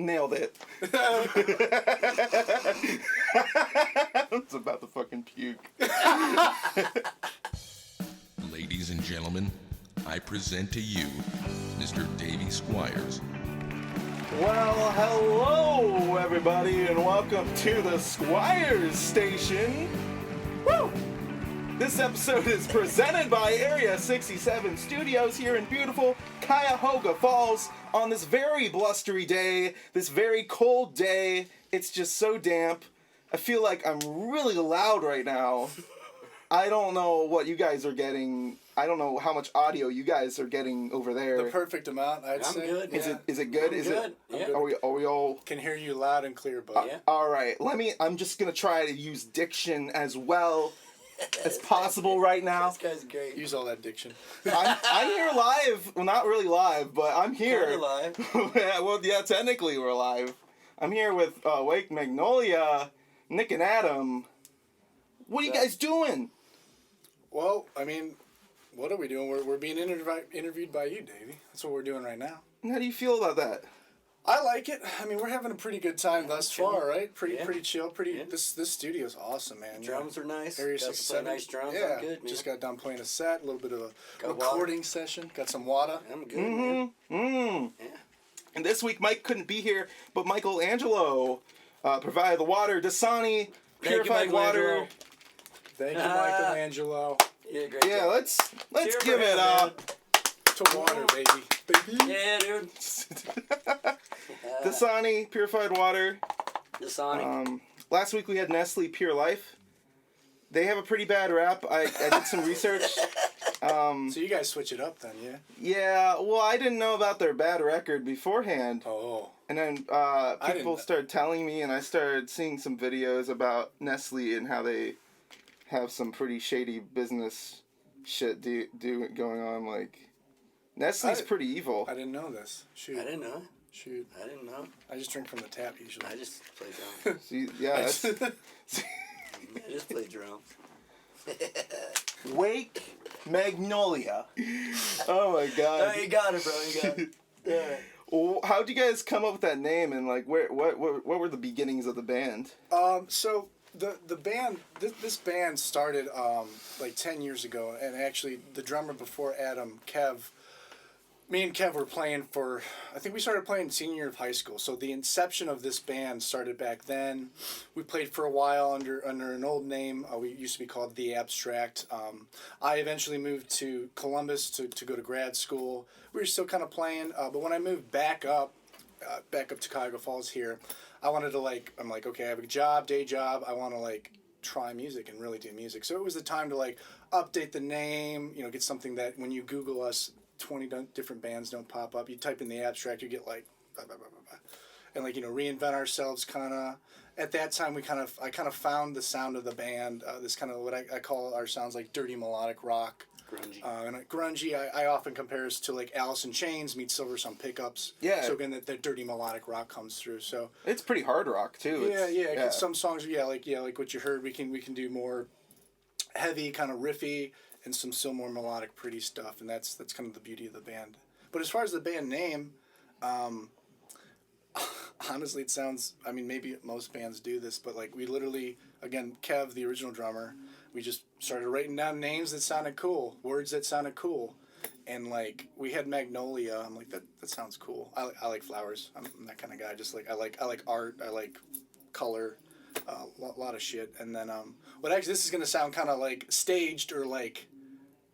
Nailed it. It's about to fucking puke. Ladies and gentlemen, I present to you Mr. Davey Squires. Well, hello, everybody, and welcome to the Squires station. Woo! This episode is presented by Area 67 Studios here in beautiful Cuyahoga Falls on this very blustery day, this very cold day. It's just so damp. I feel like I'm really loud right now. I don't know what you guys are getting. I don't know how much audio you guys are getting over there. The perfect amount, I'd say. I'm good. Is Yeah. it good? I'm Is good. it? Yeah. Are we all? Can hear you loud and clear, bud. Yeah. All right. I'm just gonna try to use diction as well as possible right now. This guy's great. Use all that diction. I'm here live. Well, not really live, but I'm here. Kinda live. Yeah, well, yeah, technically we're live. I'm here with Wake Magnolia, Nick and Adam. What are you guys doing? Well, I mean, what are we doing? We're being interviewed by you, Davey. That's what we're doing right now. And how do you feel about that? I like it. I mean, we're having a pretty good time thus far, right? Pretty chill. Yeah. This studio's awesome, man. Drums are nice. Area Got to 67. play nice drums. Yeah, I'm good, man. just got done playing a set, a little bit of a Got recording session. Got some water. I'm good, man. Yeah. And this week Mike couldn't be here, but Michelangelo provided the water. Dasani purified water. Thank you, Michelangelo. Yeah, great Yeah, job. let's Cheer for give it him, up. To water, baby. Yeah, dude. Dasani purified water. The Sonic. Last week we had Nestle Pure Life. They have a pretty bad rap. I did some research. So you guys switch it up then, yeah? Yeah, well, I didn't know about their bad record beforehand. Oh. And then people started telling me, and I started seeing some videos about Nestle and how they have some pretty shady business shit going on. Like, Nestle's pretty evil. I didn't know this. Shoot. I didn't know. Shoot. I didn't know. I just drink from the tap usually. I just play drums. See, yeah, that's I just play drums. Wake Magnolia. Oh my god. Oh, you got it, bro. You got it. Yeah. Well, how'd you guys come up with that name, and like, what were the beginnings of the band? So the band, this band started like 10 years ago, and actually the drummer before Adam, Kev, me and Kev were playing for, I think we started playing senior year of high school. So the inception of this band started back then. We played for a while under an old name. We used to be called The Abstract. I eventually moved to Columbus to go to grad school. We were still kind of playing, but when I moved back up to Cuyahoga Falls here, I wanted to I'm like, okay, I have a day job. I want to try music and really do music. So it was the time to update the name, get something that when you Google us, 20 different bands don't pop up. You type in The Abstract, you get blah, blah, blah, blah, blah. And reinvent ourselves kind of. At that time, I kind of found the sound of the band, this kind of what I call our sounds like dirty melodic rock. Grungy. And grungy, I often compare us to Alice in Chains meets Silversun Pickups. Yeah. So again, that dirty melodic rock comes through. So It's pretty hard rock too. yeah. Some songs, like what you heard, we can do more heavy, kind of riffy, and some still more melodic, pretty stuff, and that's kind of the beauty of the band. But as far as the band name, honestly, it sounds. I mean, maybe most bands do this, but we literally, again, Kev, the original drummer, we just started writing down names that sounded cool, words that sounded cool, and we had Magnolia. I'm like, that sounds cool. I like flowers. I'm that kind of guy. Just I like art. I like color. A lot of shit. And then but actually this is gonna sound kind of staged or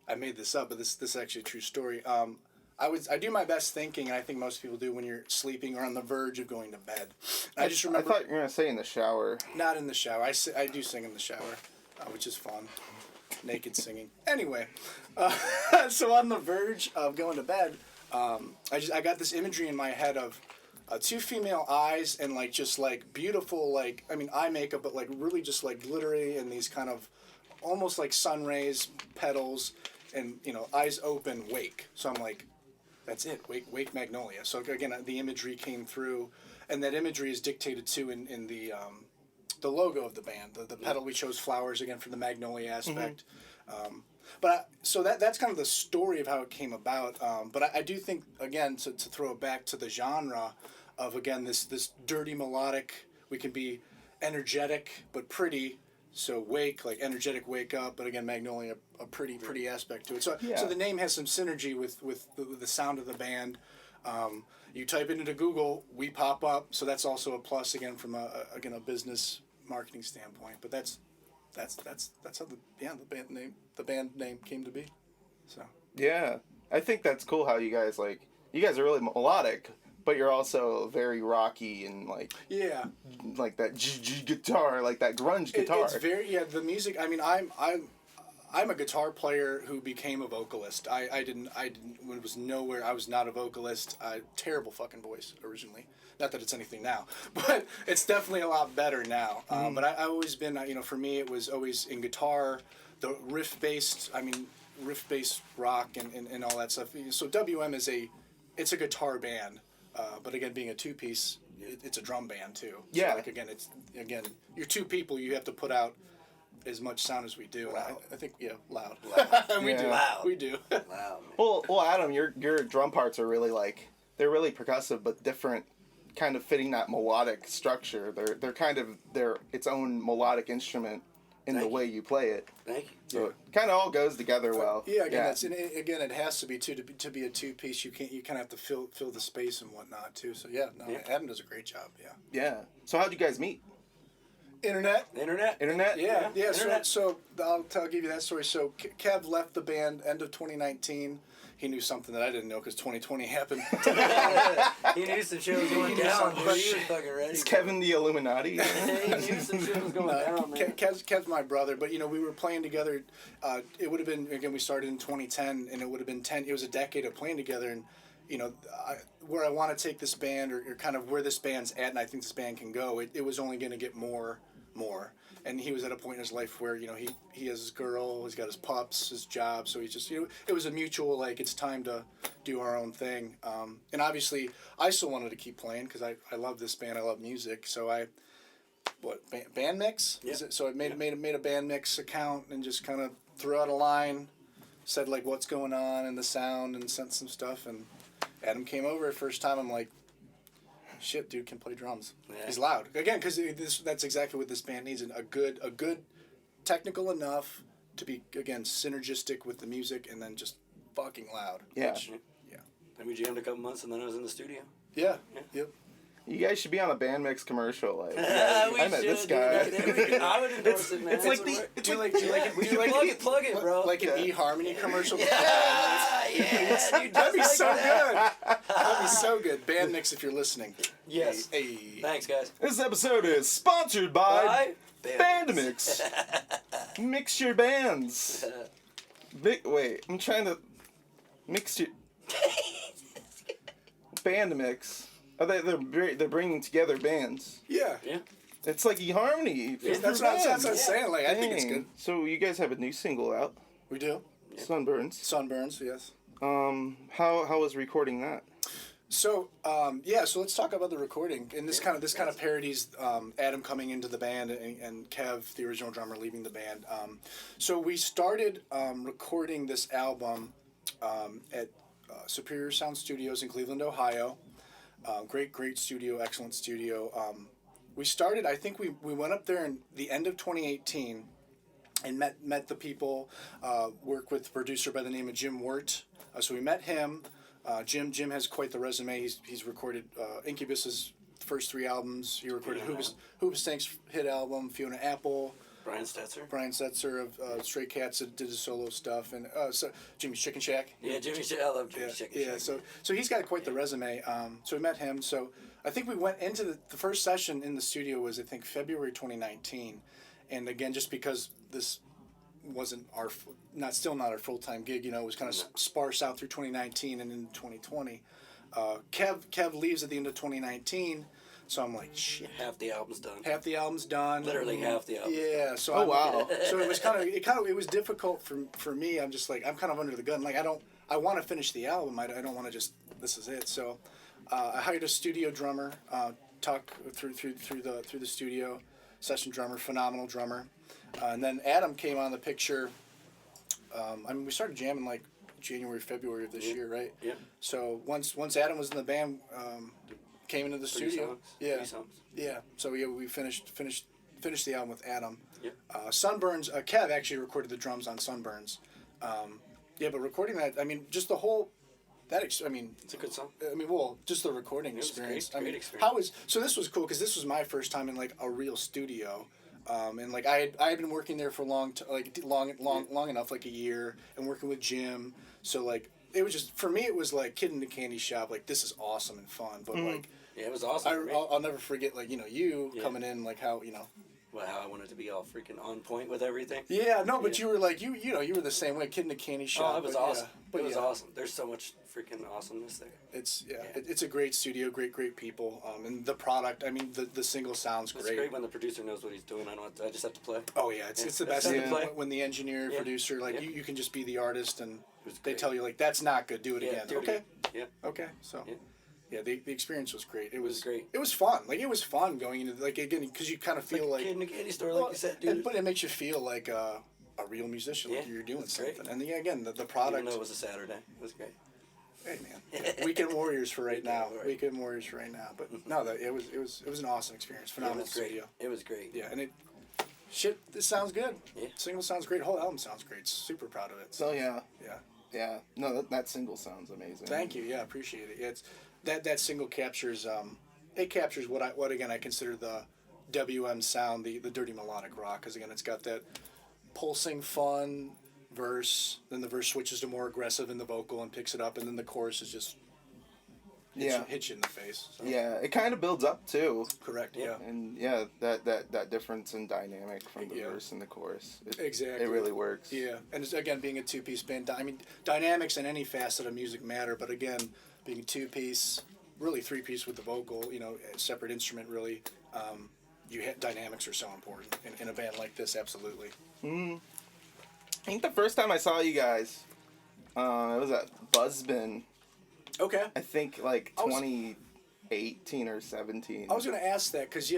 I made this up, but this is actually a true story. I do my best thinking, and I think most people do when you're sleeping or on the verge of going to bed. I just remember. I thought you were gonna say in the shower. Not in the shower. I do sing in the shower, which is fun. Naked singing. Anyway, so on the verge of going to bed, I got this imagery in my head of two female eyes and beautiful eye makeup, but really just glittery and these kind of almost like sun rays, petals, and eyes open, wake. So I'm like, that's it, Wake Magnolia. So again, the imagery came through, and that imagery is dictated too in the logo of the band. The petal, we chose flowers again for the magnolia aspect. Mm-hmm. So that's kind of the story of how it came about. But I do think, again, to throw it back to the genre, of again this dirty melodic. We can be energetic but pretty. So Wake, like energetic, wake up, but again Magnolia, a pretty aspect to it. So Yeah. so the name has some synergy with the sound of the band. You type it into Google, we pop up. So that's also a plus again from a business marketing standpoint. But that's how the band name came to be. So Yeah, I think that's cool how you guys are really melodic, but you're also very rocky and yeah. like that guitar, like that grunge guitar. It's very the music. I mean, I'm a guitar player who became a vocalist. I didn't when it was nowhere. I was not a vocalist. Terrible fucking voice originally. Not that it's anything now, but it's definitely a lot better now. But I've always been for me it was always in guitar, the riff based rock and all that stuff. So WM it's a guitar band, but again being a two piece. It's a drum band too. Yeah. So you're two people. You have to put out as much sound as we do. And I think loud. we Yeah. do. Loud. We do. Wow. Well, Adam, your drum parts are really they're really percussive, but different, kind of fitting that melodic structure. They're its own melodic instrument in the Thank way you play it. Thank you. So it kind of all goes together well. Yeah. Again, it has to be too to be a two piece. You kind of have to fill the space and whatnot too. So Adam does a great job. Yeah. Yeah. So how'd you guys meet? Internet. Internet? Yeah. Internet. So I'll give you that story. So Kev left the band end of 2019. He knew something that I didn't know because 2020 happened. He knew some shit was going down, but he was fucking ready. Is Kevin the Illuminati? He knew some shit was going down, man. Kev's my brother, but we were playing together. It would have been again. We started in 2010, and it would have been 10. It was a decade of playing together, and where I want to take this band, or kind of where this band's at, and I think this band can go. It was only going to get more. And he was at a point in his life where he has his girl, he's got his pups, his job, so he's just it was a mutual it's time to do our own thing. And obviously I still wanted to keep playing because I love this band, I love music, so band mix? Yeah. So I made a band mix account and just kind of threw out a line, said what's going on and the sound, and sent some stuff, and Adam came over first time. I'm like, shit, dude can play drums. Yeah. He's loud again because that's exactly what this band needs, and a good technical enough to be again synergistic with the music, and then just fucking loud. Yeah. And we jammed a couple months, and then I was in the studio. Yeah. Yep. You guys should be on a band mix commercial. We I met this should, guy. dude. I would endorse it, man. It's like Do you like plug it, bro. like an eHarmony commercial? Yeah, dude, That'd be just so like that. good. That'd be so good. Band mix if you're listening. Yes. Hey. Thanks, guys. This episode is sponsored by Bye. Bandmix. Mix your bands. Wait, I'm trying to mix your band mix. Oh, they're bringing together bands. Yeah. Yeah. It's like eHarmony. Yeah, That's what I'm saying. I think it's Dang. good. So you guys have a new single out, We do. Sunburns. Sunburns, yes. How was recording that? So so let's talk about the recording. And this kind of parodies Adam coming into the band and Kev, the original drummer, leaving the band. So we started recording this album at Superior Sound Studios in Cleveland, Ohio. Great studio, excellent studio. We started. I think we went up there in the end of 2018. And met the people, worked with a producer by the name of Jim Wirt. So we met him. Jim has quite the resume. He's recorded Incubus's first 3 albums. He recorded Hoobastank's hit album, Fiona Apple. Brian Setzer of Stray Cats did his solo stuff, and so Jimmy's Chicken Shack. Yeah, Jimmy Shack. I love Jimmy Shack. Yeah, so he's got quite the resume. So we met him. So I think we went into the first session in the studio was I think February 2019, and again just because this wasn't not our full-time gig, it was kind of sparse out through 2019 and into 2020. Kev leaves at the end of 2019, so I'm like, shit. Half the album's done. Literally half the album. Yeah. So wow. So it was it was difficult for me. I'm just I'm kind of under the gun. I want to finish the album. I don't want to just this is it. So I hired a studio drummer. Talk through the studio, session drummer, phenomenal drummer. And then Adam came on the picture. We started jamming January, February of this year, right? Yeah. So once Adam was in the band, came into the 3 studio. songs. Yeah. 3 songs. Yeah. So yeah, we finished the album with Adam. Yep. Sunburns. Kev actually recorded the drums on Sunburns. Yeah, but recording that, I mean, just the whole. It's a good song. Well, just the recording was experience. great experience. So this was cool because this was my first time in like a real studio, and like I had been working there for long enough, like a year, and working with Jim. So like it was just for me, it was like kid in the candy shop. Like this is awesome and fun, but like Yeah, it was awesome. I'll never forget like you coming in like how How I wanted to be all freaking on point with everything. Yeah, no, but you were like you were the same way, kid in the candy shop. Oh, it was but awesome. But it was awesome. There's so much freaking awesomeness there. It's a great studio, great people, and the product. I mean, the single sounds great. It's great when the producer knows what he's doing. I just have to play. Oh yeah, it's the best Yeah. thing when the engineer, producer, like you can just be the artist, and they great. tell you like that's not good, do it again. Do it Okay. again. Yeah. Okay, so. Yeah. Yeah, the experience was great. It was great. It was fun. Like it was fun going into like again because you kind of feel like kid in a candy store, like you said, dude. but it makes you feel like a real musician, like you're doing it's great. something. And again, the product. Even though it was a Saturday, it was great. Hey man, Weekend Warriors for right now. Weekend Warriors for right now. But no, it was an awesome experience. Phenomenal It was great. studio. It was great. Yeah, and this sounds good. Yeah. Single sounds great. Whole album sounds great. Super proud of it. So yeah. Yeah. Yeah. No, that single sounds amazing. Thank you. Yeah, appreciate it. Yeah, it's that single captures it captures what again I consider the WM sound, the dirty melodic rock, because again it's got that pulsing fun verse, then the verse switches to more aggressive in the vocal and picks it up, and then the chorus is just hits you in the face. So. Yeah, it kind of builds up too. Correct. Yeah. And yeah, that difference in dynamic from the verse and the chorus. Exactly. It really works. Yeah, and it's, again, being a two-piece band, I mean, dynamics in any facet of music matter, but again, being a two-piece, really three-piece with the vocal, a separate instrument, really, dynamics are so important in a band like this, absolutely. I think the first time I saw you guys, it was at Buzzbin. Okay. I think like 2018 or 17. I was going to ask that because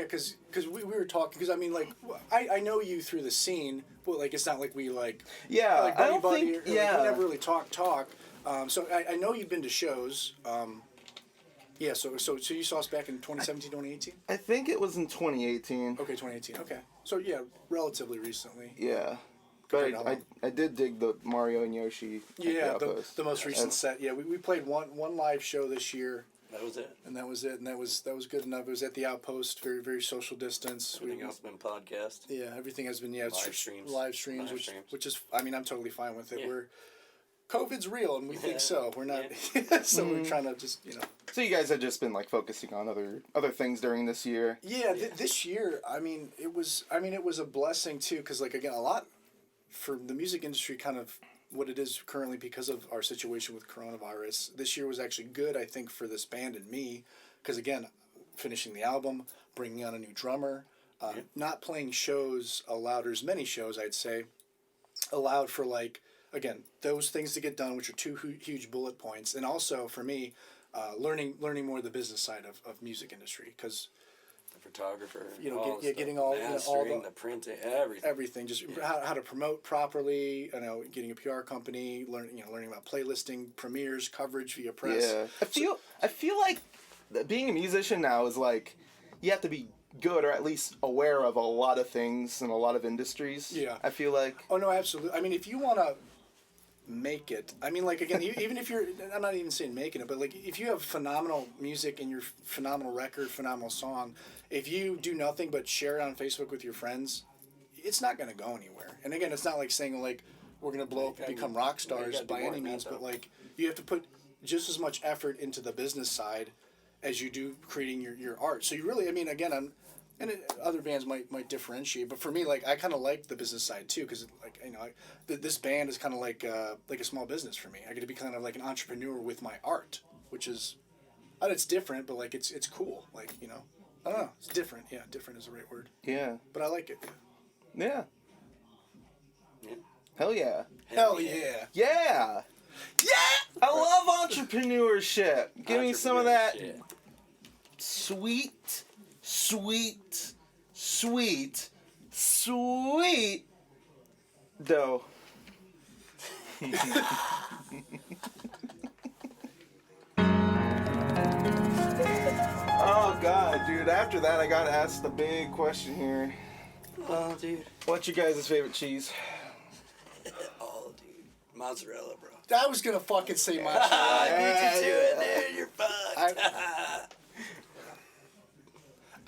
we were talking, because I mean, like, I know you through the scene, but like it's not like we like I don't think like, we never really talk. So I know you've been to shows. Yeah. So you saw us back in 2017, 2018. I think it was in 2018. Okay, 2018. Okay. So yeah, relatively recently. Yeah. But I did dig the Mario and Yoshi. Yeah, the most recent set. Yeah, we played one live show this year. That was it. And that was it. And that was good enough. It was at the Outpost, very very social distance. Everything else has been podcast. Yeah, everything has been live streams. Live streams, which is I mean I'm totally fine with it. COVID's real, and we think so. We're not, so we're trying to just So you guys have just been like focusing on other things during this year. Yeah, this year, I mean, it was a blessing too, because like again, a lot for the music industry, kind of what it is currently because of our situation with coronavirus. This year was actually good, I think, for this band and me, because again, finishing the album, bringing on a new drummer, not playing shows allowed, or as many shows I'd say, allowed for like. Again, those things to get done, which are two huge bullet points, and also for me, learning more of the business side of music industry, because the photographer, getting all the printing, everything, just how to promote properly, getting a PR company, learning about playlisting, premieres, coverage via press. Yeah, I feel like being a musician now is like you have to be good or at least aware of a lot of things in a lot of industries. Yeah, I feel like. Oh no, absolutely. I mean, if you want to make it, I mean, like again, even if I'm not even saying making it, but like if you have phenomenal music and your phenomenal record, phenomenal song, if you do nothing but share it on Facebook with your friends, it's not going to go anywhere. And again, it's not like saying like we're going to blow up and become rock stars by any means, but like you have to put just as much effort into the business side as you do creating your art. So you really, I mean, again, other bands might differentiate, but for me, like I kind of like the business side too, because like this band is kind of like a small business for me. I get to be kind of like an entrepreneur with my art, which is, it's different, but like it's cool. Like I don't know, it's different. Yeah, different is the right word. Yeah. But I like it. Yeah. Yeah. Hell yeah. Hell yeah. Yeah. Yeah. I love entrepreneurship. Give me some of that sweet dough. Oh God, dude! After that, I gotta ask the big question here. Oh, dude. What's your guys' favorite cheese? Oh, dude. Mozzarella, bro. I was gonna fucking say mozzarella. I beat you to it, dude. You're fucked.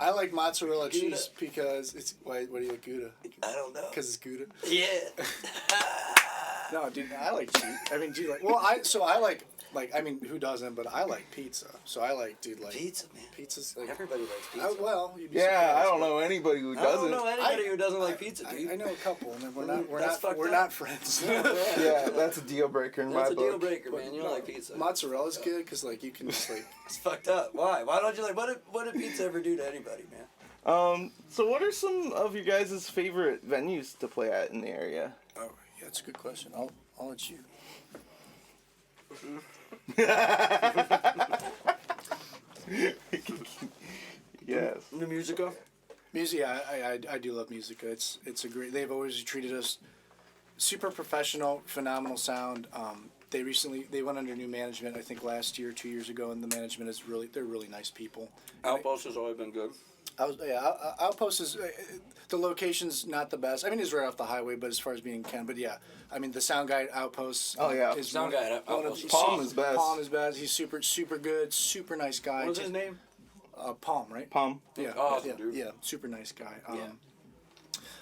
I like mozzarella cheese because it's. Why? What do you like Gouda? I don't know. Because it's Gouda. Yeah. No, dude, I like cheese. I mean, dude, like, well, I like, I mean, who doesn't? But I like pizza. So I like, dude, like Pizza, man. Pizza's like. Everybody likes pizza. Well, you'd be Yeah, surprised, I don't but know anybody who I doesn't. don't know anybody who doesn't like pizza, I, dude. I know a couple, and we're That's fucked we're up. not friends. Yeah, that's a deal breaker in That's my a deal book. breaker, man. You don't like pizza. Mozzarella's good because like you can just like. It's fucked up. Why? Why don't you like? What did pizza ever do to anybody, man? So what are some of your guys' favorite venues to play at in the area? Oh, yeah, that's a good question. I'll let you. Yes. The Musica. Musica, I do love Musica. It's a great. They've always treated us super professional, phenomenal sound. They went under new management. I think last year, 2 years ago, and the management is they're really nice people. Outpost has always been good. Outpost is the location's not the best. I mean, it's right off the highway, but as far as being Ken, but yeah, I mean the sound guy at Outpost. Oh, yeah. is Sound one- guy at one of Outpost. the- Palm is best. Palm is best. He's super good, super nice guy. What's his name? Palm, right? Palm. Yeah. Awesome, yeah, dude. yeah, super nice guy. Yeah.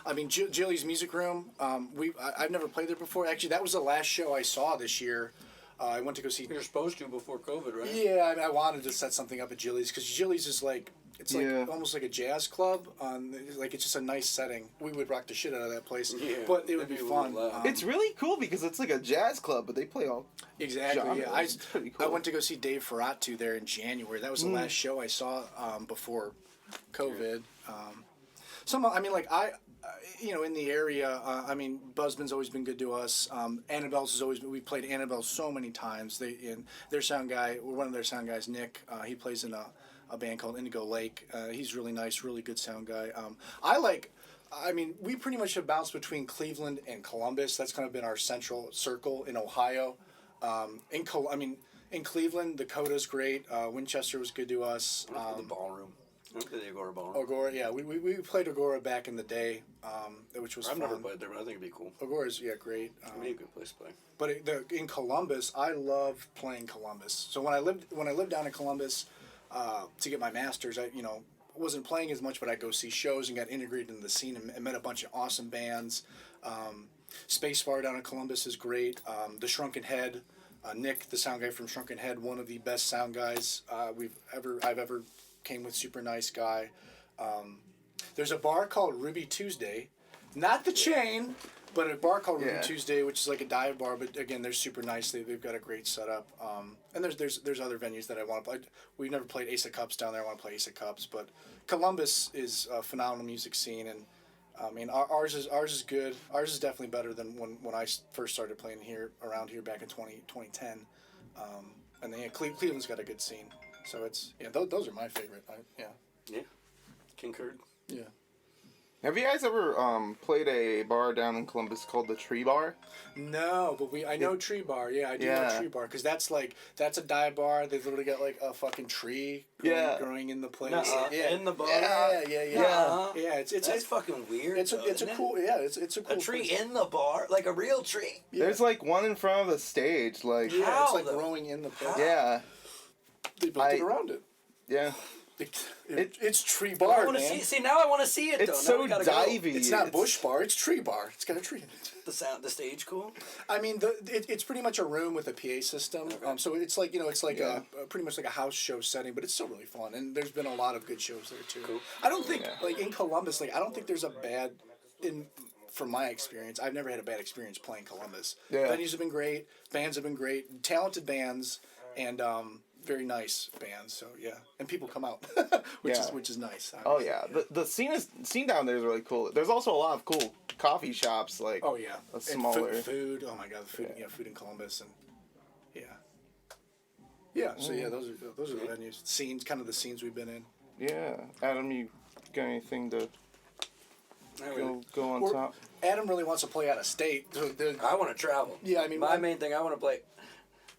I mean, Jilly's Music Room. I've never played there before. Actually, that was the last show I saw this year. I went to go see. You're supposed to before COVID, right? Yeah, I wanted to set something up at Jilly's because Jilly's is like it's like Yeah. almost like a jazz club. Like it's just a nice setting. We would rock the shit out of that place, Yeah, but it would be that'd be fun. loud. It's really cool because it's like a jazz club, but they play all. Exactly. genres. Yeah, It's pretty I cool. went to go see Dave Ferratu there in January. That was the last show I saw before COVID. I mean, like in the area. I mean, Buzzman's always been good to us. Annabelle's has always been. We played Annabelle so many times. Their sound guy, one of their sound guys, Nick. He plays in a band called Indigo Lake. He's really nice, really good sound guy. I mean, we pretty much have bounced between Cleveland and Columbus. That's kind of been our central circle in Ohio. In Cleveland, Dakota's great. Winchester was good to us. The ballroom. The Agora Ballroom. Agora, yeah, we played Agora back in the day, which was I've fun. never played there, but I think it'd be cool. Agora's, yeah, great. It'd be a good place to play. But in Columbus, I love playing Columbus. So when I lived down in Columbus, to get my master's, I wasn't playing as much, but I'd go see shows and got integrated into the scene and met a bunch of awesome bands. Space Bar down in Columbus is great. The Shrunken Head, Nick, the sound guy from Shrunken Head, one of the best sound guys I've ever came with. Super nice guy. There's a bar called Ruby Tuesday, not the chain, but a bar called Ruby Tuesday, which is like a dive bar. But again, they're super nice. They've got a great setup. And there's other venues that I want to play. We've never played Ace of Cups down there. I want to play Ace of Cups, but Columbus is a phenomenal music scene, and I mean ours is good. Ours is definitely better than when I first started playing around here back in 2010. And then Cleveland's got a good scene. So it's those are my favorite. Yeah. Concurred. Yeah. Have you guys ever played a bar down in Columbus called the Tree Bar? No, but I know Tree Bar. Yeah, I do know Tree Bar because that's a dive bar. They've literally got like a fucking tree growing in the place. In the bar. Yeah. Yeah. It's fucking weird. it's a cool it's a cool a tree place. in the bar, like a real tree. Yeah. There's like one in front of the stage, like Yeah, How, it's like though? growing in the place. yeah, They built it around it. yeah. It's Tree I Bar, want to man. see. Now I want to see it. It's though. Now so we gotta go. divey. It's not Bush Bar. It's Tree Bar. It's got a tree in it. The stage cool. I mean, it's pretty much a room with a PA system. So it's like a pretty much like a house show setting, but it's still really fun. And there's been a lot of good shows there too. Cool. I don't think like in Columbus, I don't think there's a bad from my experience. I've never had a bad experience playing Columbus. Yeah. Venues have been great. Bands have been great. Talented bands and very nice bands. So yeah, and people come out, which is nice. Oh yeah, the scene down there is really cool. There's also a lot of cool coffee shops, like Oh yeah, a smaller. and food. Oh my god, the food. Yeah, food in Columbus and yeah. So yeah, those are the venues, scenes, kind of the scenes we've been in. Yeah, Adam, you got anything to go on Or- top? Adam really wants to play out of state. So I want to travel. Yeah, I mean, my main thing. I want to play.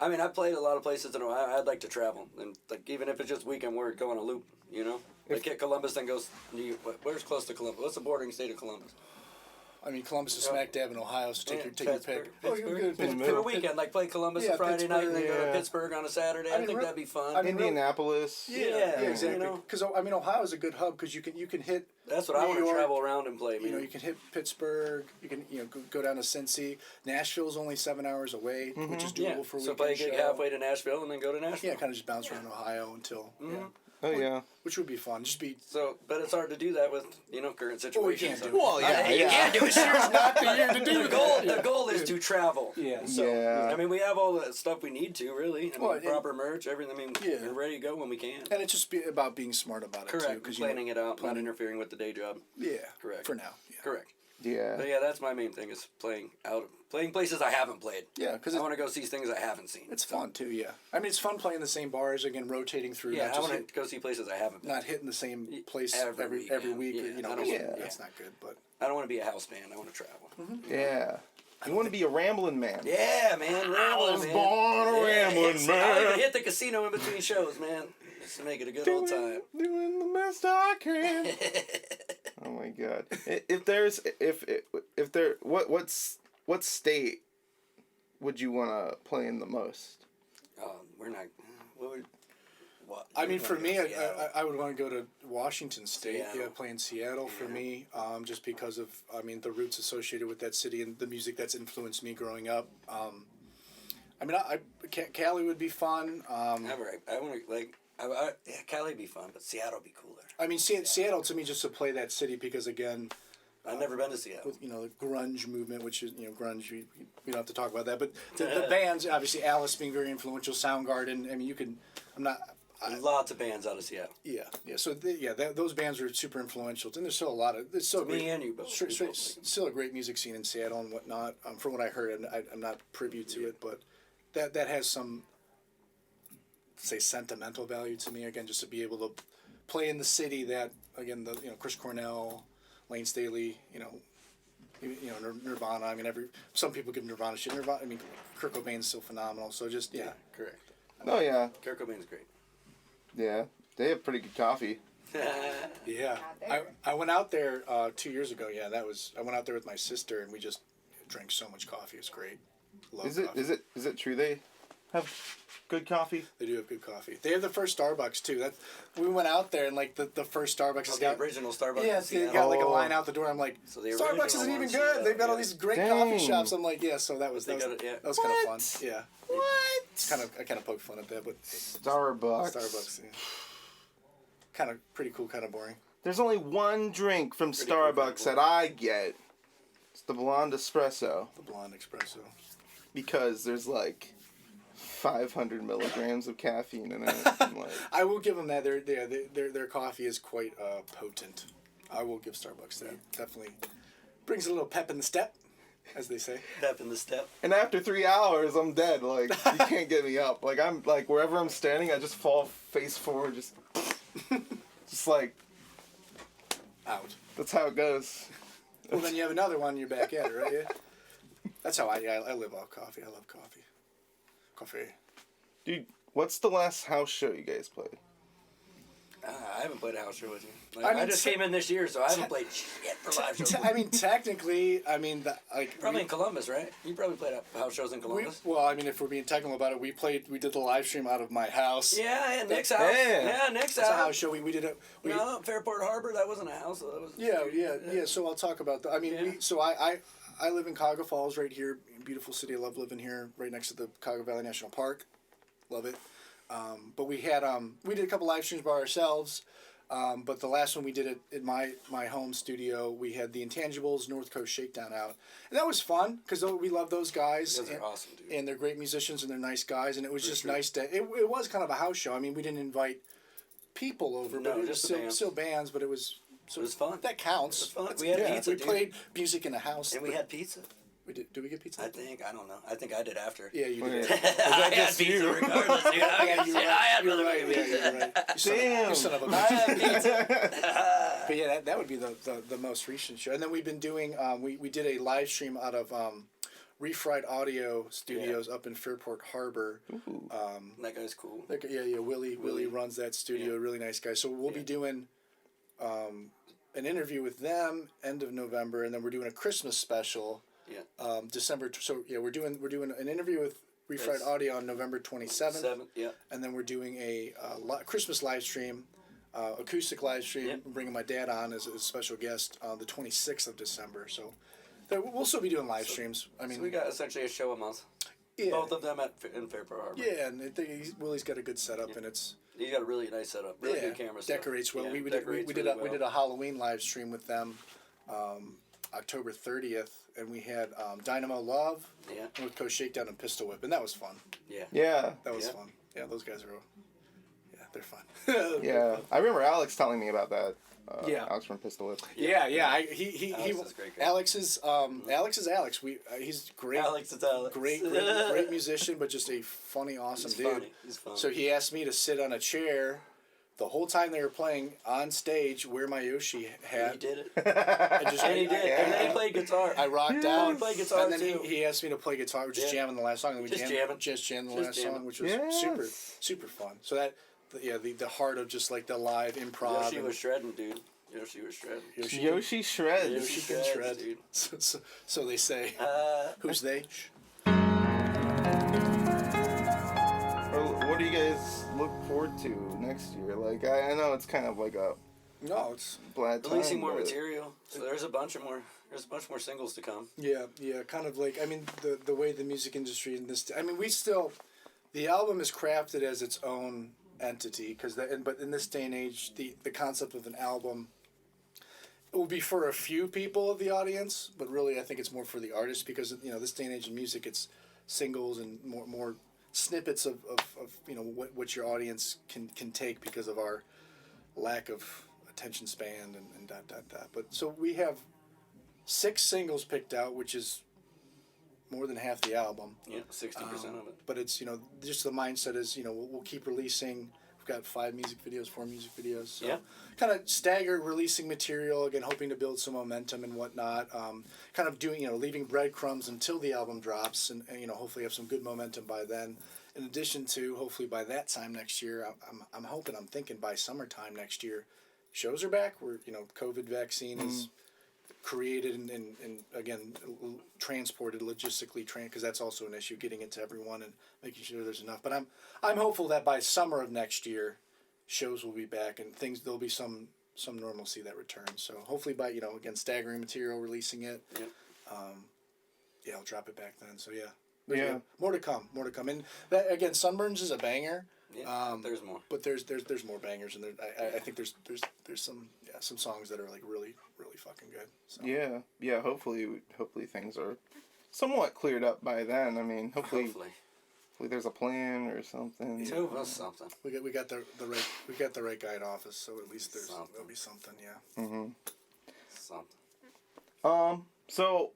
I mean, I played a lot of places in Ohio. I'd like to travel, and like even if it's just weekend work, go on a loop. You know, like hit Columbus, then go. Where's close to Columbus? What's the bordering state of Columbus? I mean, Columbus is smack dab in Ohio, so take your pick. Oh, you're Pittsburgh. good. For a weekend, like play Columbus on Friday night, and then go to yeah. Pittsburgh on a Saturday. I think that'd be fun. I mean, Indianapolis. Yeah, exactly. You know? Because I mean, Ohio is a good hub because you can hit. That's what I want to York, travel around and play. Man. You know, you can hit Pittsburgh. You can go down to Cincy. Nashville's only 7 hours away, which is doable for a weekend So play a gig show. halfway to Nashville and then go to Nashville. Yeah, kind of just bounce around Ohio until. Yeah. Oh yeah. Which would be fun. Just be. So, but it's hard to do that with current situation. Well, you can't do it. Well, yeah, You can't do it. Sure, not the year to do the goal is to travel. Yeah. So, Yeah. I mean, we have all the stuff we need to, really. I mean, Well, proper merch, everything. I mean, Yeah. we're ready to go when we can. And it's just about being smart about it too. Correct. Because Planning it out, not interfering with the day job. Yeah. Correct. For now. Yeah. Correct. Yeah. But yeah, that's my main thing is playing places I haven't played. Yeah, because I want to go see things I haven't seen. it's fun too. Yeah. I mean, it's fun playing the same bars again, rotating through. Yeah, not I just want to go see places I haven't been. not hitting the same place Every every weekend. week. Yeah, You know, I don't yeah, want- that's not good. But I don't want to be a house band. I want to travel. Yeah. You want to be a rambling man. Yeah, man. Rambling, was man. born a rambling man. I even hit the casino in between shows, man. Just to make it a good old time. Doing the best I can. Oh my god! If there what state would you want to play in the most? We're not. What? I mean, for me, Seattle. I would want to go to Washington State. Seattle. Yeah, play in Seattle for me, just because of the roots associated with that city and the music that's influenced me growing up. I mean, Cali would be fun. I want to like. Yeah, Cali would be fun, but Seattle would be cooler. I mean, Seattle to me just to play that city because again, I've never been to Seattle. with the grunge movement, which is grunge. We don't have to talk about that, but the bands obviously Alice being very influential, Soundgarden. I mean, you can. I'm not. Lots of bands out of Seattle. Yeah. So those bands are super influential, and there's still a lot of Me and you both. still a great music scene in Seattle and whatnot. From what I heard, I'm not privy to it, but that has some say sentimental value to me. Again, just to be able to play in the city that again Chris Cornell, Lane Staley, Nirvana. I mean, some people give Nirvana shit. Nirvana. I mean, Kurt Cobain's still phenomenal. So just Correct. Oh yeah. Kurt Cobain's great. Yeah. They have pretty good coffee. Yeah, I went out there 2 years ago. Yeah, I went out there with my sister and we just drank so much coffee. It's great. Love coffee. Is it true they have good coffee? They do have good coffee. They have the first Starbucks too. We went out there and like the first Starbucks has The got original Starbucks. yeah, in they Seattle. got like a line out the door. I'm like, So the Starbucks original isn't even ones, good. They've got all yeah. these great Dang. coffee shops. I'm like, yeah. So that was They got it, yeah. that was kind of What? fun. Yeah, What? I kind of poked fun at that, but Starbucks. Starbucks. Yeah. Kind of pretty cool, kind of boring. There's only one drink from Pretty cool, Starbucks cool. that I get. It's the blonde espresso The blonde espresso. because there's like 500 milligrams of caffeine in it. I'm like, I will give them that. Their coffee is quite potent. I will give Starbucks that. Definitely brings a little pep in the step, as they say. Step in the step. and after 3 hours, I'm dead. Like you can't get me up. Like I'm like wherever I'm standing, I just fall face forward, just like Out. that's how it goes. Well, then you have another one. You're back at it, right? Yeah. That's how I live off coffee. I love coffee. Coffee. Dude, what's the last house show you guys played? I haven't played a house show with you. I Like, mean, I just came in this year, so I haven't played shit for live shows. I mean, technically, Probably in Columbus, right? You probably played house shows in Columbus. well, I mean, if we're being technical about it, we did the live stream out of my house. Yeah, Nick's house. Yeah. Yeah, Nick's That's a house. house show. We did it. No, Fairport Harbor, that wasn't a house. That was Yeah. So I'll talk about that. I mean, Yeah. I live in Cuyahoga Falls, right here, beautiful city. I love living here, right next to the Cuyahoga Valley National Park. Love it. But we did a couple live streams by ourselves. But the last one we did it in my home studio. We had the Intangibles North Coast Shakedown out, and that was fun because we love those guys. Those are awesome, dude. And they're great musicians and they're nice guys. And it was just nice to. It was kind of a house show. I mean, we didn't invite people over, No, but it was just the still, bands. still bands. But it was. So It was fun. That counts. It was fun. That's- We had yeah, pizza, We dude. played music in the house. And we had pizza. We did. Did we get pizza? I think. I don't know. I think I did after. Yeah, you did. Was that just pizza you? regardless, dude. I had You're brother right. pizza. Yeah, you're right. Damn. You son of a I bitch. had pizza. But yeah, that would be the most recent show. And then we've been doing we did a live stream out of Refried Audio Studios up in Fairport Harbor. That guy's cool. Willie runs that studio. Really nice guy. So we'll be doing an interview with them end of November, and then we're doing a Christmas special. Yeah. December. So yeah, we're doing an interview with Refried Audio on November 27th. And then we're doing a Christmas live stream, acoustic live stream. Yeah. I'm bringing my dad on as a special guest on the 26th of December. So we'll still be doing live streams. I mean, so we got essentially a show a month. Yeah. Both of them in Fairport Harbor. Yeah, and Willie's got a good setup, and it's He's got a really nice setup. Really good camera stuff. decorates well. Yeah, We decorates did really we did a Halloween live stream with them, October 30th, and we had Dynamo Love with Coach Shakedown and Pistol Whip, and that was fun. Yeah. That was fun. Yeah, those guys are. Yeah, they're fun. Yeah, I remember Alex telling me about that. Yeah. Alex from Pistol Whip. Yeah. Alex is a great guy. Alex is Alex. He's great. Alex is Alex. Great musician, but just a funny, awesome dude. He's funny. So he asked me to sit on a chair the whole time they were playing on stage, wear my Yoshi hat. He did it. And He did. And then he played guitar. I rocked out. He played guitar and then too. he asked me to play guitar. We're just jamming the last song. And we Just jammed the last song, which was super fun. So that, the heart of just like the live improv. Yoshi was shredding, dude. Yoshi was shredding. Yoshi shreds. Yoshi can shred. dude. So they say. Who's they? What do you guys look forward to next year? Like, I know it's kind of like a No, it's bad time. Releasing more but- material. So there's a bunch more singles to come. yeah, kind of like, I mean, the way the music industry in this, I mean, the album is crafted as its own entity, but in this day and age, the concept of an album, it will be for a few people of the audience, but really I think it's more for the artist, because this day and age in music, it's singles and more snippets of what your audience can take because of our lack of attention span and dot. But so we have 6 singles picked out, which is more than half the album. Yeah, 60% of it. But it's just the mindset is we'll keep releasing. We've got 4 music videos. So kind of stagger releasing material again, hoping to build some momentum and whatnot. Kind of doing leaving breadcrumbs until the album drops, and hopefully have some good momentum by then. In addition to hopefully by that time next year, I'm thinking by summertime next year, shows are back. Where COVID vaccine is created and again transported logistically because that's also an issue, getting it to everyone and making sure there's enough. But I'm hopeful that by summer of next year, shows will be back and there'll be some normalcy that returns. So hopefully by again staggering material, releasing it, I'll drop it back then. So more to come, and that again, Sunburns is a banger. Yeah, there's more. But there's more bangers, and I think there's some songs that are like really fucking good. So. Yeah. Hopefully things are somewhat cleared up by then. I mean, hopefully there's a plan or something. Something. We got the right guy in office, so at least there'll be something. Yeah. Mm-hmm. Something. So,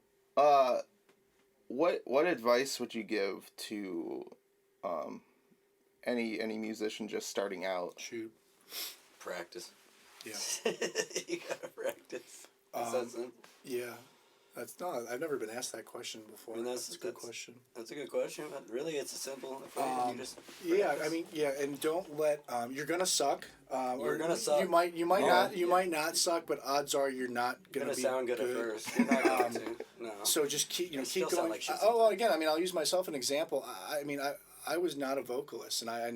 what advice would you give to, any musician just starting out? Shoot. Practice. Yeah. You gotta practice. That simple. Yeah. I've never been asked that question before. I mean, that's a good question. That's a good question. But really, it's a simple. You just and don't let you're gonna suck. You're gonna suck. You might not suck, but odds are you're not gonna be sound good at first. You're not going to. No. So just keep keep sound going. like shit Again, I'll use myself an example. I was not a vocalist, and I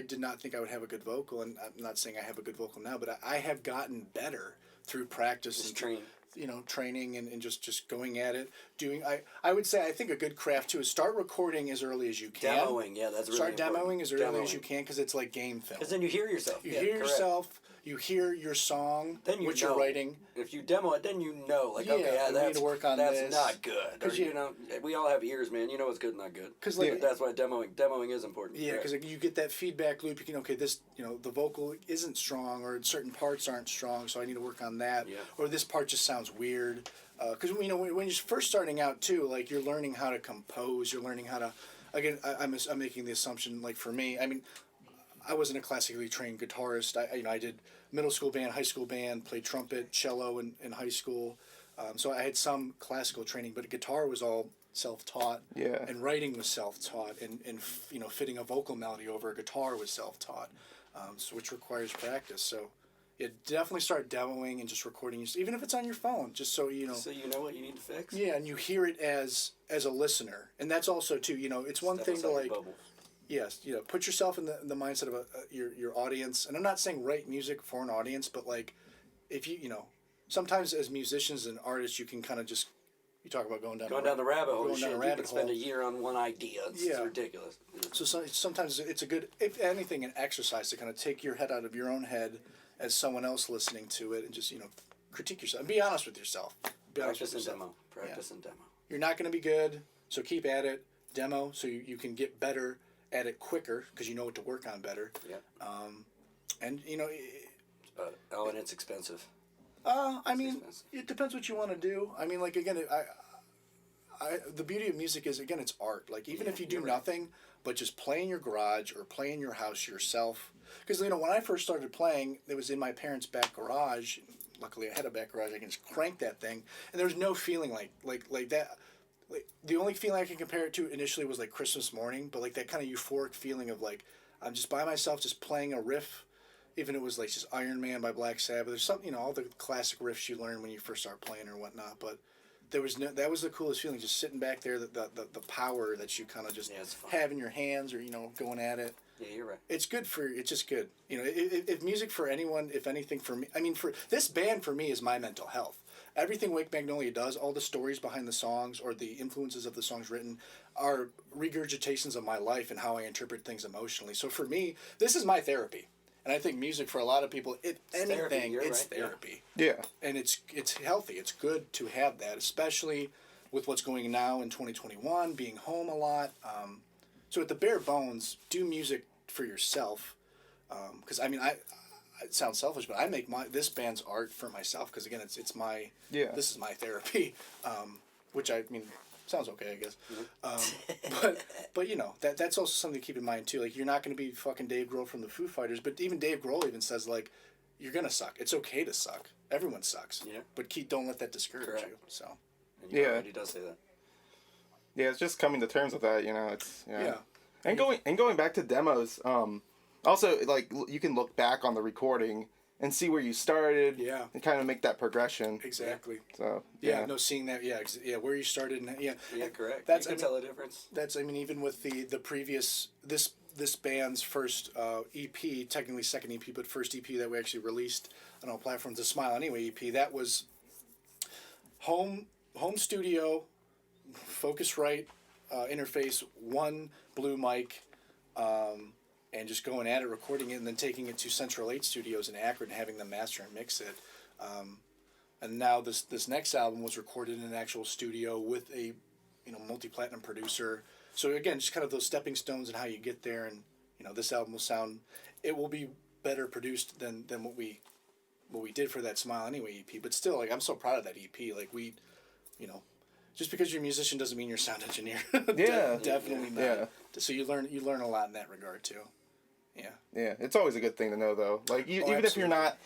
did not think I would have a good vocal, and I'm not saying I have a good vocal now, but I have gotten better through practice and training and just going at it. I would say I think a good craft too is start recording as early as you can. Demoing, that's really important. Start demoing as early as you Demoing. can, because it's like game film. Because then you hear yourself. You hear yourself. You hear your song, then which you're writing. If you demo it, then you know, like, we that's need to work on that's this. not good. Or, we all have ears, man. You know what's good and not good. Because that's why demoing is important. Yeah, because you get that feedback loop. You can this the vocal isn't strong, or certain parts aren't strong, so I need to work on that. Yeah. Or this part just sounds weird. Because when you're first starting out too, like you're learning how to compose. You're learning how to. Again, I'm making the assumption, like for me, I mean, I wasn't a classically trained guitarist. I did middle school band, high school band, played trumpet, cello in high school. So I had some classical training, but guitar was all self-taught. Yeah. And writing was self-taught, and fitting a vocal melody over a guitar was self-taught, which requires practice. So, yeah, definitely start demoing and just recording, even if it's on your phone, just so you know. So you know what you need to fix. Yeah, and you hear it as a listener, and that's also too. It's one Step thing to outside your like. bubble. Yes, put yourself in the mindset of your audience, and I'm not saying write music for an audience, but like, if sometimes as musicians and artists, you can kind of just, you talk about going down the rabbit hole. going down a You rabbit could spend hole. a year on one idea. It's ridiculous. So sometimes it's a good, if anything, an exercise to kind of take your head out of your own head as someone else listening to it, and just critique yourself and be honest with yourself. Practice and demo. Practice and demo. You're not going to be good, so keep at it. Demo, so you can get better at it quicker because you know what to work on better. Yeah. And and it's expensive. I mean, it depends what you want to do. I mean, like, again, the beauty of music is, again, it's art. Like, even if you do nothing but just play in your garage or play in your house yourself. Because, when I first started playing, it was in my parents' back garage. Luckily, I had a back garage. I can just crank that thing. And there was no feeling like that. Like, the only feeling I can compare it to initially was, like, Christmas morning. But, like, that kind of euphoric feeling of, like, I'm just by myself just playing a riff. Even it was like just Iron Man by Black Sabbath. There's something, all the classic riffs you learn when you first start playing or whatnot. But that was the coolest feeling, just sitting back there, the power that you kind of just have in your hands, or going at it. Yeah, you're right. It's just good. If music for anyone, if anything for me, I mean, for this band, for me, is my mental health. Everything Wake Magnolia does, all the stories behind the songs or the influences of the songs written, are regurgitations of my life and how I interpret things emotionally. So for me, this is my therapy. And I think music, for a lot of people, it's therapy. Yeah. And it's healthy. It's good to have that, especially with what's going now in 2021, being home a lot. So at the bare bones, do music for yourself. Because it sounds selfish, but I make this band's art for myself. Because again, this is my therapy. Which sounds okay, I guess. But that's also something to keep in mind too. Like, you're not going to be fucking Dave Grohl from the Foo Fighters, but even Dave Grohl even says, like, you're gonna suck. It's okay to suck. Everyone sucks. Yeah. But don't let that discourage you. So. And he does say that. Yeah, it's just coming to terms with that. And going back to demos. Also, like, you can look back on the recording and see where you started. Yeah. And kind of make that progression. Exactly. So. Seeing that. Yeah. Where you started. And, yeah. Yeah, correct. That's, you can tell the difference. That's, even with the previous this band's first EP, technically second EP, but first EP that we actually released on all platforms, the Smile Anyway EP. That was home studio, Focusrite interface, one blue mic. And just going at it, recording it, and then taking it to Central 8 Studios in Akron, and having them master and mix it. And now this next album was recorded in an actual studio with a multi-platinum producer. So again, just kind of those stepping stones and how you get there. And this album will be better produced than what we did for that Smile Anyway EP. But still, like, I'm so proud of that EP. Like, just because you're a musician doesn't mean you're a sound engineer. Yeah. Definitely not. Yeah. So you learn a lot in that regard too. Yeah. Yeah, it's always a good thing to know, though. Like, even if you're not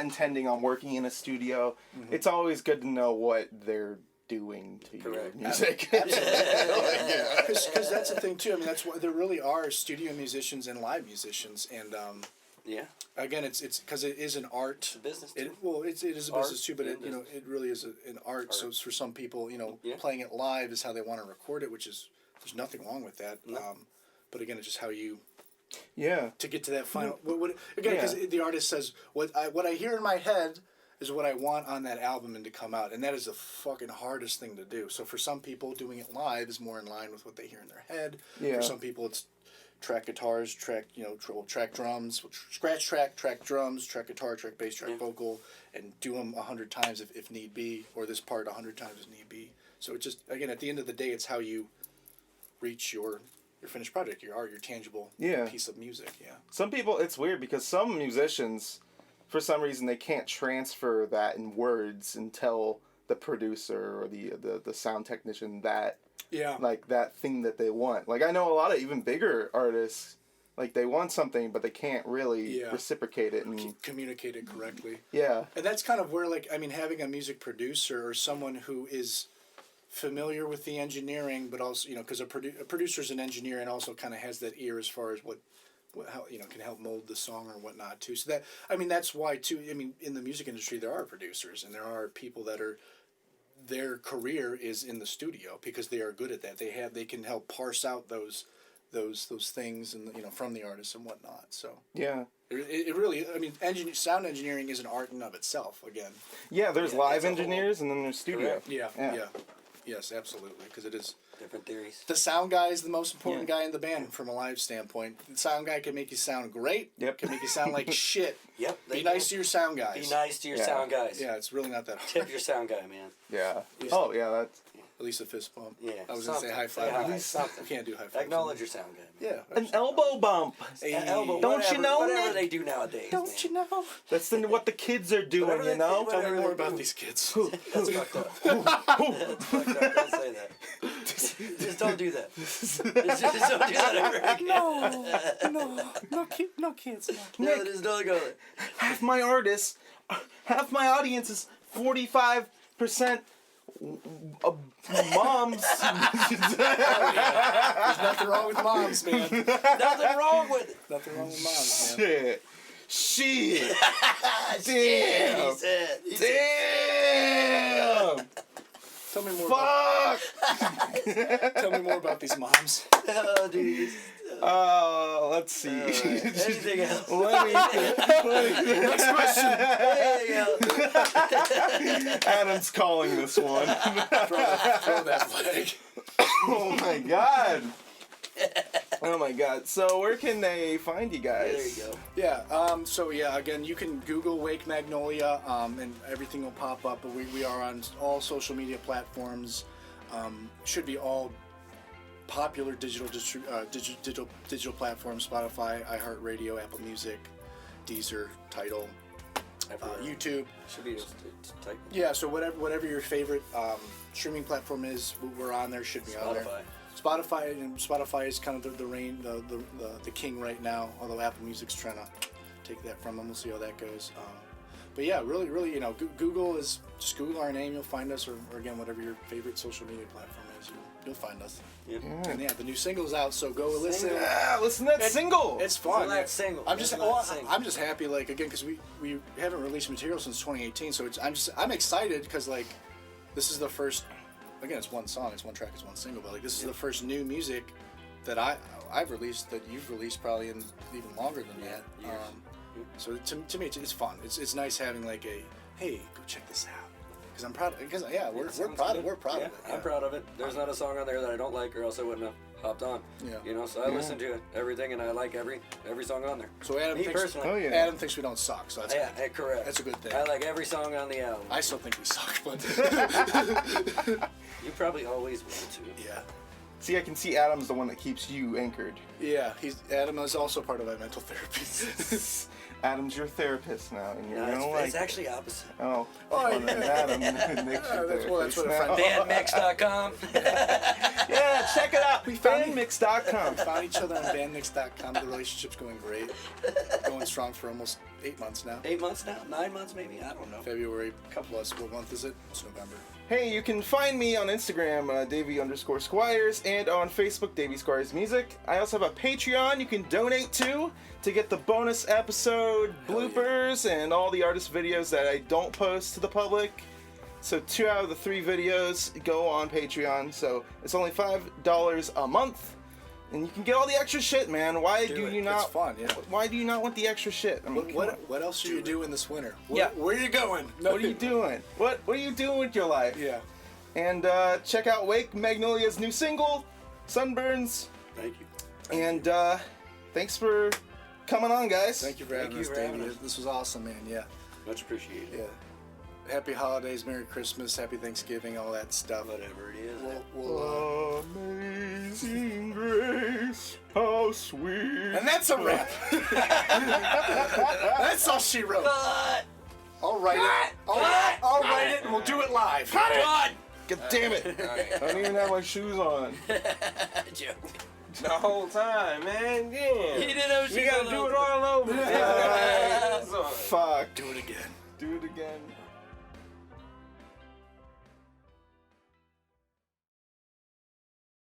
intending on working in a studio, it's always good to know what they're doing to your music. Because that's the thing too. That's why there really are studio musicians and live musicians, and again, it's because it is an art. It's a business too. It is a business too, but it really is an art. So for some people, playing it live is how they want to record it, which is, there's nothing wrong with that. No. But again, it's just how you. Yeah. To get to that final, because the artist says what I hear in my head is what I want on that album and to come out, and that is the fucking hardest thing to do. So for some people, doing it live is more in line with what they hear in their head. Yeah. For some people, it's track guitars, track drums, scratch track drums, track guitar, track bass, track vocal, and do them 100 times if need be, or this part 100 times if need be. So it just, again, at the end of the day, it's how you reach your finished project, your art, your tangible piece of music. Yeah. Some people, it's weird because some musicians, for some reason, they can't transfer that in words and tell the producer or the sound technician that like that thing that they want. Like, I know a lot of even bigger artists, like, they want something but they can't really reciprocate it and communicate it correctly. Yeah. And that's kind of where, like, having a music producer or someone who is familiar with the engineering, but also, you know, because a producer's an engineer and also kind of has that ear as far as how, you know, can help mold the song or whatnot too. So that, I mean, that's why too, I mean, in the music industry, there are producers and there are people that are, their career is in the studio because they are good at that. They can help parse out those things and, you know, from the artists and whatnot. So yeah, it really, I mean, sound engineering is an art in of itself. Again. Yeah, there's live engineers and then there's studio. Yeah. Yes, absolutely, because it is. Different theories. The sound guy is the most important guy in the band from a live standpoint. The sound guy can make you sound great. Yep. Can make you sound like shit. Yep. Be nice to your sound guys. Be nice to your sound guys. Yeah, it's really not that hard. Tip your sound guy, man. Yeah. Oh, yeah, that's... At least a fist bump. Yeah. I was going to say high five. At least something. You can't do high five. Acknowledge your sound guy, man. Yeah. An elbow bump. An elbow. Don't Whatever, you know, whatever Nick? they do nowadays. Don't you know? That's what the kids are doing, Whatever you know? Tell me more about these kids. That's fucked up. That's fucked up. Don't say that. Just don't do that. Just don't do that ever again. No kids. No, just don't go there. Half my audience is 45% moms. There's nothing wrong with moms, man. Nothing wrong with it. Nothing wrong with moms, man. Shit. Damn. He said. Damn. Tell me more. Fuck. Tell me more about these moms. Oh, dude. Let's see. Anything else? Next question. Adam's calling this one. Throw that flag. Oh my god. Oh my god. So where can they find you guys? There you go. Yeah. So yeah. Again, you can Google Wake Magnolia, and everything will pop up. But we are on all social media platforms. Should be all popular digital platforms: Spotify, iHeartRadio, Apple Music, Deezer, Tidal, YouTube. Should be just type. Yeah. So whatever your favorite streaming platform is, we're on there. Should be on there. Spotify is kind of the king right now. Although Apple Music's trying to take that from them. We'll see how that goes. But yeah, really, you know, Google is just Google our name, you'll find us, or again, whatever your favorite social media platform is, you'll find us. Yeah. And yeah, the new single's out, so go listen. Yeah, listen to that single. It's fun. That single. I'm just happy, like, again, because we haven't released material since 2018, so I'm excited because, like, this is the first. Again, it's one song, it's one track, it's one single, but like this is the first new music that I've released that you've released probably in even longer than that. So to me, it's fun. It's nice having like a hey, go check this out because I'm proud. Because we're proud of it. Yeah. I'm proud of it. There's not a song on there that I don't like, or else I wouldn't have hopped on. Yeah. You know, so I listen to everything, and I like every song on there. So Adam personally, Adam thinks we don't suck. So that's correct. That's a good thing. I like every song on the album. I still think we suck, but you probably always will too. Yeah. See, I can see Adam's the one that keeps you anchored. Yeah, Adam is also part of my mental therapy. Adam's your therapist now, and you're it's actually opposite. Oh, yeah. Adam makes you that's what a friend. Bandmix.com. Yeah, check it out. Bandmix.com. We found each other on bandmix.com. The relationship's going great. Going strong for almost 8 months now. 8 months now? 9 months maybe? I don't know. February plus. What month is it? It's November. Hey, you can find me on Instagram, Davey_Squires, and on Facebook, Davey Squires Music. I also have a Patreon you can donate to get the bonus episode bloopers and all the artist videos that I don't post to the public. So 2 out of the 3 videos go on Patreon. So it's only $5 a month, and you can get all the extra shit, man. Why do you not? It's fun, yeah. Why do you not want the extra shit? I mean, what else are you doing this winter? Yeah. Where are you going? What are you doing? What are you doing with your life? Yeah. And check out Wake Magnolia's new single, Sunburns. Thank you. And thanks for coming on, guys. Thank you for having us, Davey. This was awesome, man. Yeah. Much appreciated. Yeah. Happy holidays, Merry Christmas, Happy Thanksgiving, all that stuff. Whatever it is. Amazing grace, how sweet. And that's a wrap. That's all she wrote. I'll write it. I'll write it, and we'll do it live. Cut it! God damn it! I don't even have my shoes on. Joke. The whole time, man. Yeah. He didn't have shoes on. We gotta do it all over. Fuck. Do it again. Do it again.